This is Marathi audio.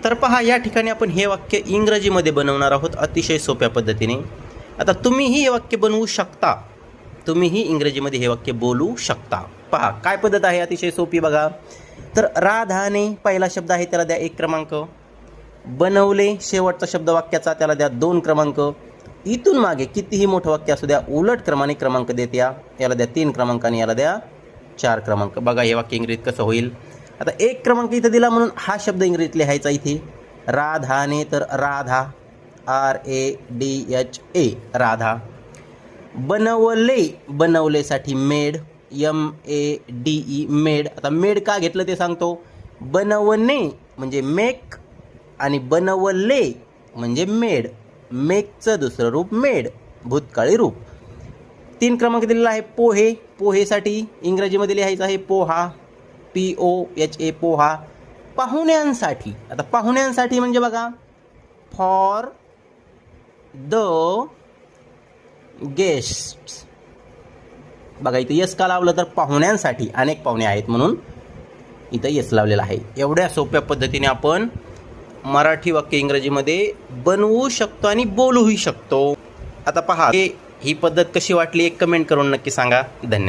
तर पहा, या ठिकाणी आपण हे वाक्य इंग्रजीमध्ये बनवणार आहोत अतिशय सोप्या पद्धतीने. आता तुम्हीही हे वाक्य बनवू शकता, तुम्हीही इंग्रजीमध्ये हे वाक्य बोलू शकता. पहा काय पद्धत आहे, अतिशय सोपी बघा. तर राधाने पहिला शब्द आहे त्याला द्या 1 क्रमांक. बनवले शेवटचा शब्द वाक्याचा त्याला द्या 2 क्रमांक. इथून मागे कितीही मोठं वाक्य असू द्या उलट क्रमाने क्रमांक देत याला द्या 3 क्रमांक आणि याला द्या 4 क्रमांक. बघा हे वाक्य इंग्रजीत कसं होईल. आता 1 क्रमांक इथं दिला म्हणून हा शब्द इंग्रजीत लिहायचा इथे. राधाने तर राधा, RADHA राधा. बनवले, बनवलेसाठी मेड, MADE मेड. आता मेड का घेतलं ते सांगतो. बनवणे म्हणजे मेक आणि बनवले म्हणजे मेड. मेकचं दुसरं रूप मेड, भूतकाळी रूप. 3 क्रमांक दिलेला आहे पोहे. पोहेसाठी इंग्रजीमध्ये लिहायचं आहे पोहा, POHA पोहा. पाहुण्यांसाठी, आता पाहुण्यांसाठी म्हणजे बघा फॉर द गेस्ट्स. बघा इथं यस का लावलं तर पाहुण्यांसाठी, अनेक पाहुणे आहेत म्हणून इथं यस लावलेलं आहे. एवढ्या सोप्या पद्धतीने आपण मराठी वाक्य इंग्रजीमध्ये बनवू शकतो आणि बोलूही शकतो. आता पहा ही पद्धत कशी वाटली एक कमेंट करून नक्की सांगा. धन्यवाद.